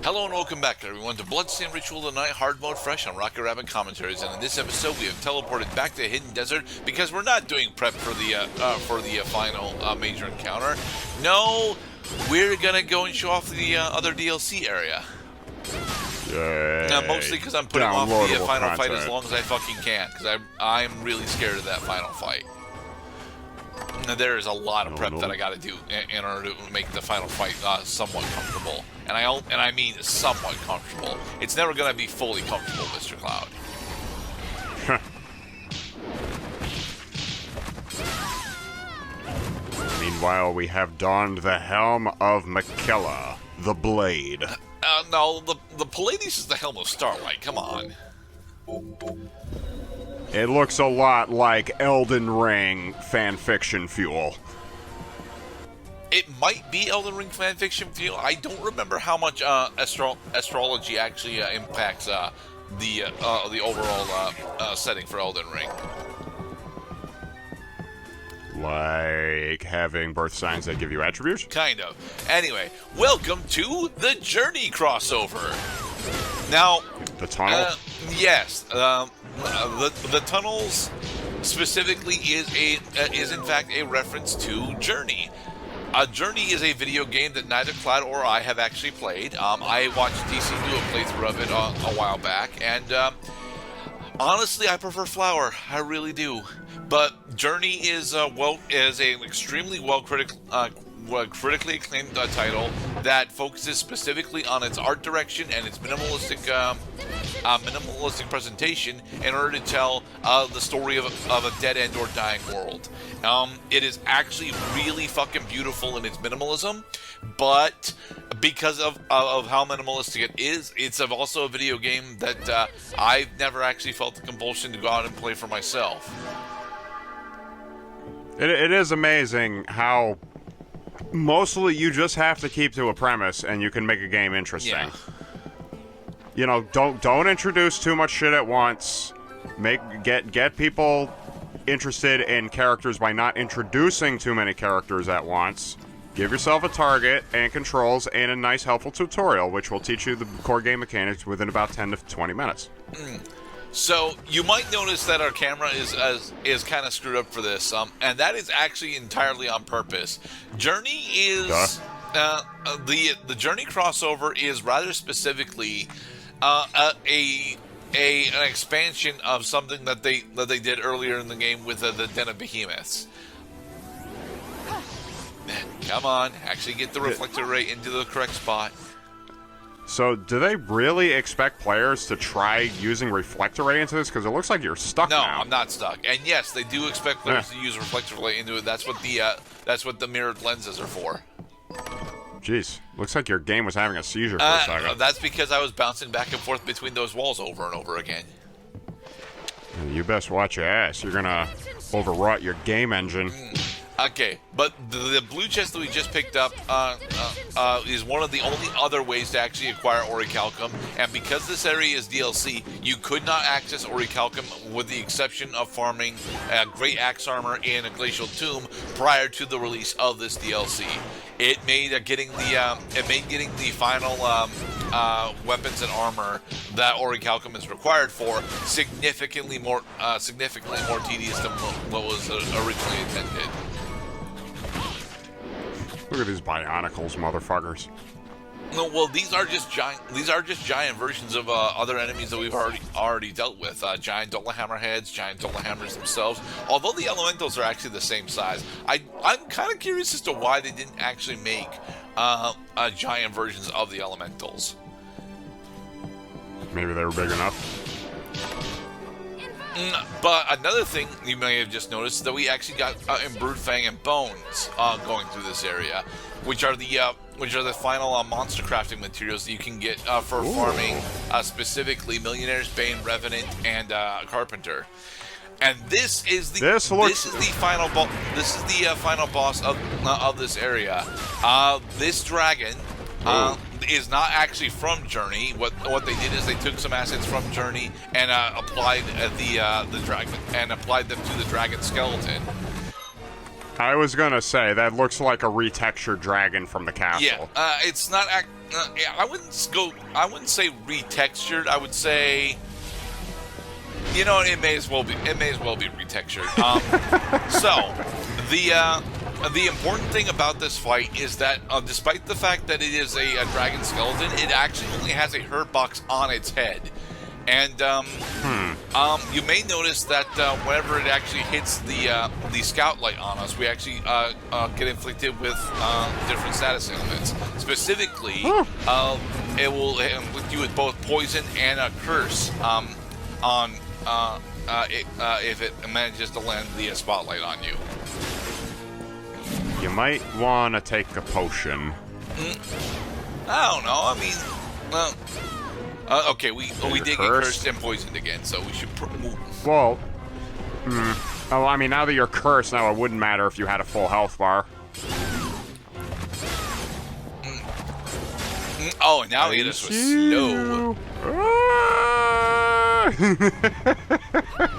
Hello and welcome back, everyone, to Bloodstained Ritual Tonight Hard Mode Fresh on Rocket Rabbit Commentaries. And in this episode, we have teleported back to Hidden Desert because we're not doing prep for the final major encounter. No, we're gonna go and show off the other DLC area. Mostly because I'm putting off the final fight as long as I fucking can, because I'm really scared of that final fight. There is a lot of prep that I got to do in order to make the final fight somewhat comfortable, and I mean somewhat comfortable. It's never going to be fully comfortable, Mr. Cloud. Meanwhile, we have donned the helm of Makella, the Blade. No, the Palladius is the helm of Starlight. Come on. It looks a lot like Elden Ring fanfiction fuel. It might be Elden Ring fanfiction fuel. I don't remember how much astrology actually impacts the overall setting for Elden Ring. Like having birth signs that give you attributes? Kind of. Anyway, welcome to the Journey crossover. Now, the tunnel? Yes. The tunnels specifically is in fact a reference to Journey. Journey is a video game that neither Cloud or I have actually played. I watched DC do a playthrough of it a while back, and honestly, I prefer Flower. I really do. But Journey is an extremely critically acclaimed title that focuses specifically on its art direction and its minimalistic presentation in order to tell the story of a dead end or dying world. It is actually really fucking beautiful in its minimalism, but because of how minimalistic it is, it's also a video game that I've never actually felt the compulsion to go out and play for myself. It is amazing how mostly you just have to keep to a premise and you can make a game interesting. Yeah. You know, don't introduce too much shit at once. Get people interested in characters by not introducing too many characters at once. Give yourself a target and controls and a nice helpful tutorial, which will teach you the core game mechanics within about 10 to 20 minutes. So you might notice that our camera is kind of screwed up for this, and that is actually entirely on purpose. Journey is the Journey crossover is rather specifically an expansion of something that they did earlier in the game with the Den of Behemoths. Come on, actually get the reflector ray into the correct spot. So, do they really expect players to try using Reflector Ray into this? Because it looks like you're stuck now. No, I'm not stuck. And yes, they do expect players to use Reflector Ray into it. That's what the mirrored lenses are for. Jeez, looks like your game was having a seizure for a second. That's because I was bouncing back and forth between those walls over and over again. You best watch your ass. You're gonna overwrought your game engine. Okay, but the blue chest that we just picked up is one of the only other ways to actually acquire Orichalcum, and because this area is DLC, you could not access Orichalcum with the exception of farming Great Axe Armor in a Glacial Tomb prior to the release of this DLC. It made getting the final weapons and armor that Orichalcum is required for significantly more tedious than what was originally intended. Look at these Bionicles, motherfuckers. No, well, these are just giant versions of other enemies that we've already dealt with. Giant Dola Hammerheads, giant Dola Hammers themselves. Although the elementals are actually the same size, I'm kind of curious as to why they didn't actually make giant versions of the elementals. Maybe they were big enough. But another thing you may have just noticed is that we actually got Imbrued Fang and Bones going through this area, which are the final monster crafting materials that you can get for farming specifically Millionaire's Bane, Revenant, and Carpenter. And this is the final boss of this area. This dragon is not actually from Journey. What they did is they took some assets from Journey and applied the dragon and applied them to the dragon skeleton. I was gonna say that looks like a retextured dragon from the castle. Yeah, it's not. Yeah, I wouldn't say retextured. I would say, you know, it may as well be retextured. So the important thing about this fight is that despite the fact that it is a dragon skeleton, it actually only has a hurt box on its head. And you may notice that whenever it actually hits the scout light on us, we actually get inflicted with different status ailments. Specifically, it will inflict you with both poison and a curse if it manages to land the spotlight on you. You might want to take a potion. I don't know. I mean, okay, we did get cursed and poisoned again, so we should move. Well, oh, I mean, now that you're cursed, now it wouldn't matter if you had a full health bar. Oh, and now it is with snow.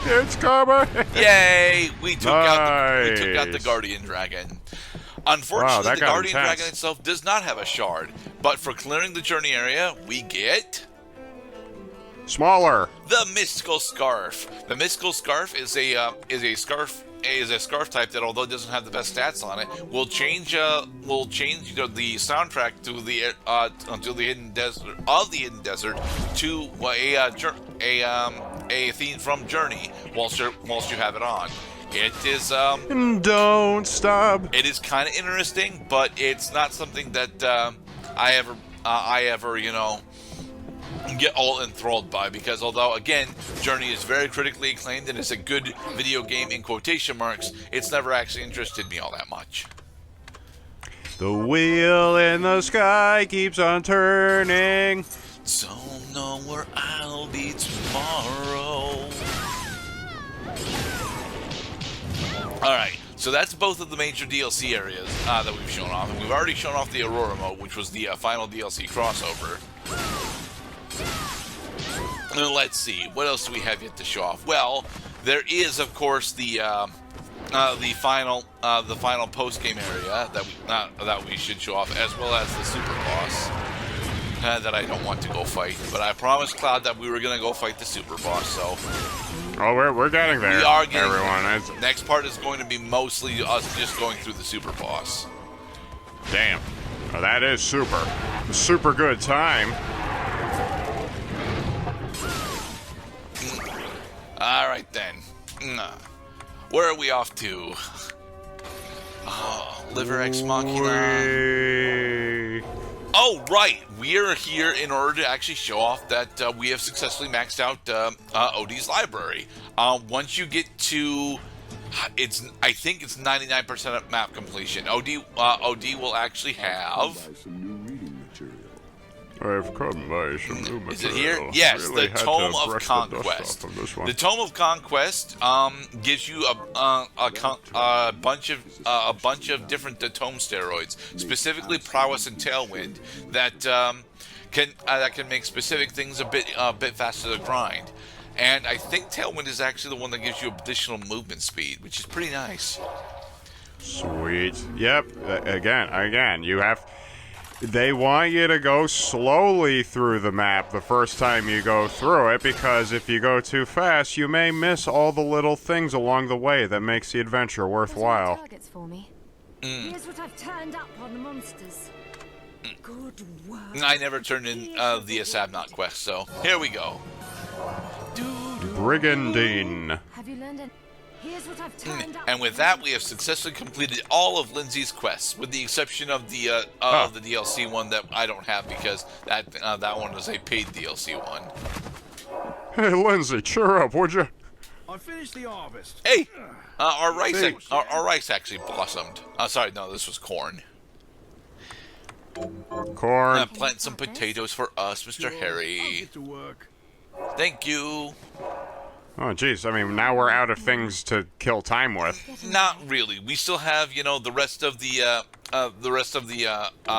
It's coming! Yay! We took out the Guardian Dragon. Unfortunately, the Guardian Dragon itself does not have a shard, but for clearing the journey area, we get smaller. The Mystical Scarf. The Mystical Scarf is a scarf type that, although it doesn't have the best stats on it, will change the soundtrack to the hidden desert to a theme from Journey whilst you have it on. It is don't stop. It is kind of interesting, but it's not something that I ever get all enthralled by, because although again Journey is very critically acclaimed and it's a good video game in quotation marks, it's never actually interested me all that much. The wheel in the sky keeps on turning. Don't know where I'll be tomorrow. Alright, so that's both of the major DLC areas that we've shown off. And we've already shown off the Aurora mode, which was the final DLC crossover. And let's see, what else do we have yet to show off? Well, there is, of course, the final post-game area that we should show off, as well as the super boss that I don't want to go fight. But I promised Cloud that we were going to go fight the super boss, so... Oh, we're getting there. We are getting everyone. there. Next part is going to be mostly us just going through the super boss. Damn. Well, that is super. A super good time. Alright then. Where are we off to? Oh, Liver Ex Machina. Oh, right. We are here in order to actually show off that we have successfully maxed out OD's library. Once you get to... I think it's 99% of map completion. OD will actually have... I've come by some new material. Is it here? Yes, really the Tome of Conquest. The Tome of Conquest gives you a bunch of different tome steroids, specifically Prowess and Tailwind, that can make specific things a bit faster to grind. And I think Tailwind is actually the one that gives you additional movement speed, which is pretty nice. Sweet. Yep. Again, you have... They want you to go slowly through the map the first time you go through it, because if you go too fast, you may miss all the little things along the way that makes the adventure worthwhile. Targets for me. Here's what I've turned up on the monsters. Good work. I never turned in the Sabnot quest, so here we go. Brigandine. Have you learned it? Here's what I've turned up. And with that, we have successfully completed all of Lindsay's quests, with the exception of the DLC one that I don't have, because that one is a paid DLC one. Hey, Lindsay, cheer up, would you? I finished the harvest. Hey, our rice actually blossomed. Sorry, no, this was corn. Corn. Plant some potatoes for us, Mr. Harry. I'll get to work. Thank you. Oh, jeez. I mean, now we're out of things to kill time with. Not really. We still have, the rest of the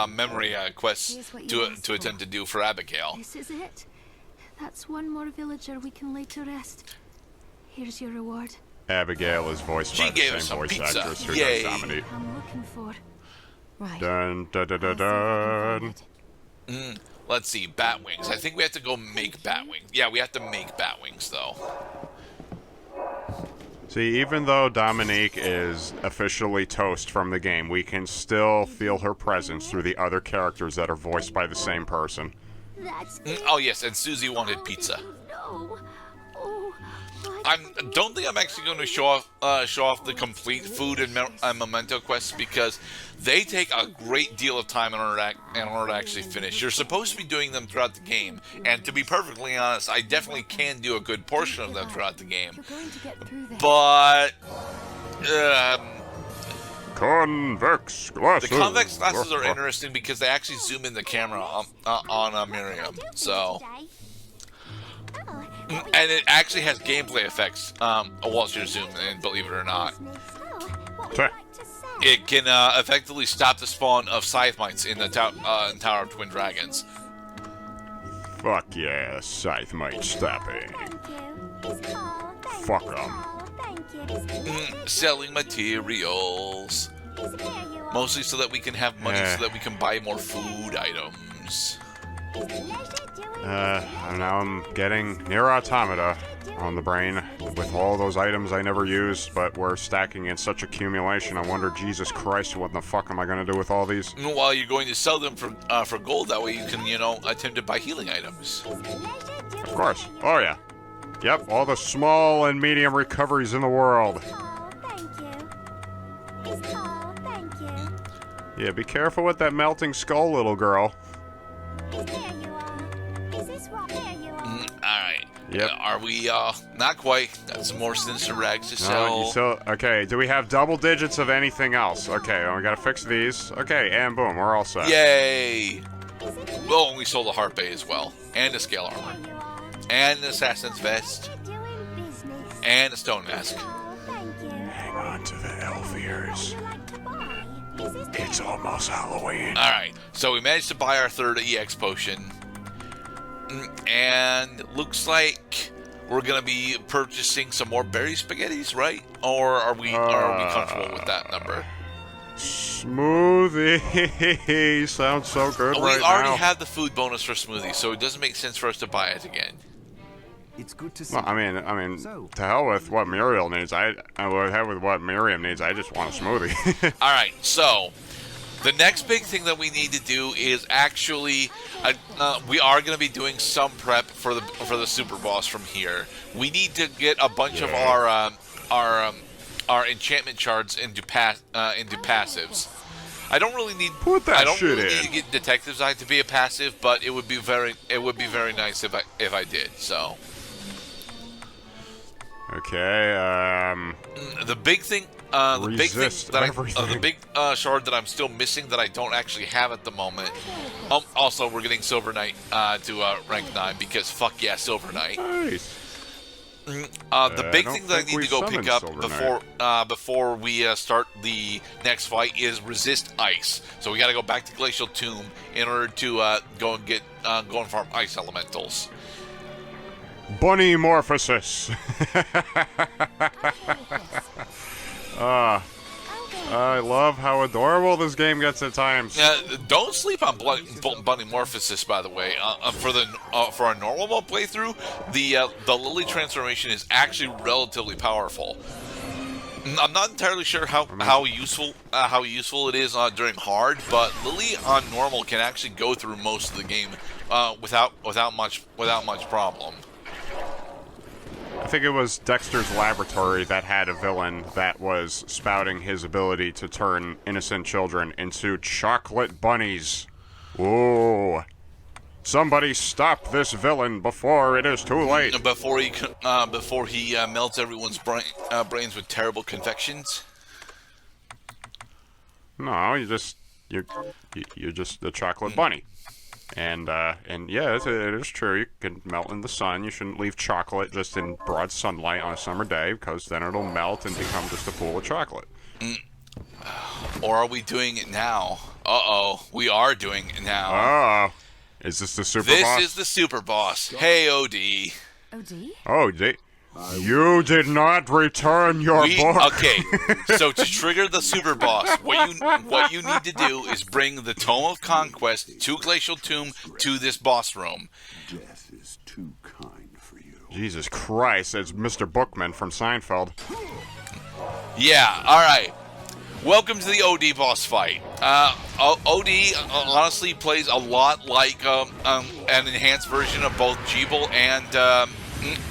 memory quests to attempt to do for Abigail. This is it. That's one more villager we can lay to rest. Here's your reward. Abigail is voiced by the same voice actress who does Dominique. I'm looking for. Right. Dun dun dun dun dun. Let's see, bat wings. I think we have to go make bat wings. Yeah, we have to make bat wings, though. See, even though Dominique is officially toast from the game, we can still feel her presence through the other characters that are voiced by the same person. That's Oh, yes, and Susie wanted pizza. no. Oh, I don't think I'm actually going to show off the complete food and memento quests because they take a great deal of time in order to actually finish. You're supposed to be doing them throughout the game, and to be perfectly honest, I definitely can do a good portion of them throughout the game. you're going to get through this. But Convex glasses. the convex glasses are interesting because they actually zoom in the camera on Miriam. So. And it actually has gameplay effects whilst you're zooming in, believe it or not. Okay. It can effectively stop the spawn of scythe mites in the Tower of Twin Dragons. Fuck yeah, scythe might stop it. Fuck 'em. Selling materials. Mostly so that we can have money so that we can buy more food items. Now I'm getting near automata on the brain with all those items I never used, but we're stacking in such accumulation. I wonder, Jesus Christ, what the fuck am I gonna do with all these? While you're going to sell them for gold, that way you can, attempt to buy healing items. Of course. Oh yeah. Yep, all the small and medium recoveries in the world. Yeah, be careful with that melting skull, little girl. Alright. Yep. Are we, not quite. Got some more sinister rags to sell. Okay, do we have double digits of anything else? Okay, well, we gotta fix these. Okay, and boom, we're all set. Yay! Oh, and we sold a Harpe as well. And a scale armor. And an assassin's vest. And a stone mask. Hang on to the elf ears. It's almost Halloween. Alright, so we managed to buy our third EX potion. And looks like we're gonna be purchasing some more berry spaghettis, right? Or are we comfortable with that number? Smoothie sounds so good We right already now. have the food bonus for smoothies, so it doesn't make sense for us to buy it again. It's good to see. Well, I mean, to hell with what Muriel needs. I would have with what Miriam needs. I just want a smoothie. All right, so the next big thing that we need to do is actually, we are going to be doing some prep for the super boss from here. We need to get a bunch of our enchantment shards into passives. I don't really need. Put that I don't shit really in. need to get Detective's Eye to be a passive, but it would be very nice if I did. So. Okay. The big thing, Resist everything. the big shard that I'm still missing that I don't actually have at the moment. Also, we're getting Silver Knight to rank 9 because fuck yeah, Silver Knight. Nice. The big don't thing that I think need we to go pick summoned up Silver before we start the next fight is Resist Ice. So we got to go back to Glacial Tomb in order to go and farm ice elementals. Bunny morphosis. I love how adorable this game gets at times. Don't sleep on Bunny Morphosis, by the way. For a normal mode playthrough, the Lily transformation is actually relatively powerful. I'm not entirely sure how useful it is during hard, but Lily on normal can actually go through most of the game without much problem. I think it was Dexter's Laboratory that had a villain that was spouting his ability to turn innocent children into chocolate bunnies. Ooh. Somebody stop this villain before it is too late. Before he melts everyone's brains with terrible confections. No, you're just a chocolate bunny. And yeah, it is true. You can melt in the sun. You shouldn't leave chocolate just in broad sunlight on a summer day, because then it'll melt and become just a pool of chocolate. Or are we doing it now? Uh-oh, we are doing it now. Oh, is this the super boss? This is the super boss. Hey, OD. OD? Oh, You did not return your book. Okay, so to trigger the super boss, what you need to do is bring the Tome of Conquest to Glacial Tomb to this boss room. Death is too kind for you. Jesus Christ, it's Mr. Bookman from Seinfeld. Yeah, alright. Welcome to the OD boss fight. OD honestly plays a lot like an enhanced version of both Jeeble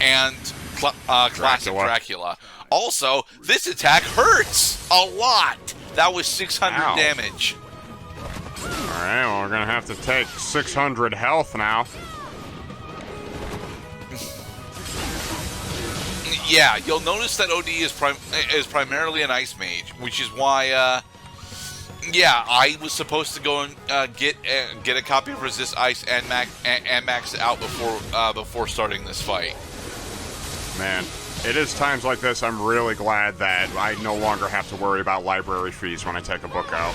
and classic Dracula. Also, this attack hurts a lot. That was 600 Ow. damage. Alright, well, we're gonna have to take 600 health now. Yeah, you'll notice that OD is primarily an ice mage, which is why, yeah, I was supposed to go and get a copy of Resist Ice and max it out before starting this fight. Man, it is times like this I'm really glad that I no longer have to worry about library fees when I take a book out.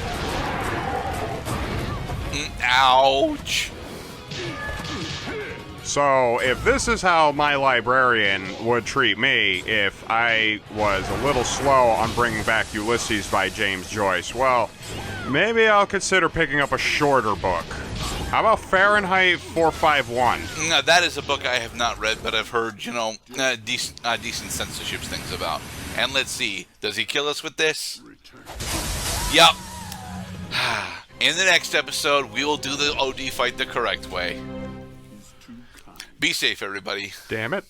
Ouch. So, if this is how my librarian would treat me if I was a little slow on bringing back Ulysses by James Joyce, well, maybe I'll consider picking up a shorter book. How about Fahrenheit 451? Now, that is a book I have not read, but I've heard, decent censorship things about. And let's see, does he kill us with this? Yup. In the next episode, we will do the OD fight the correct way. Be safe, everybody. Damn it.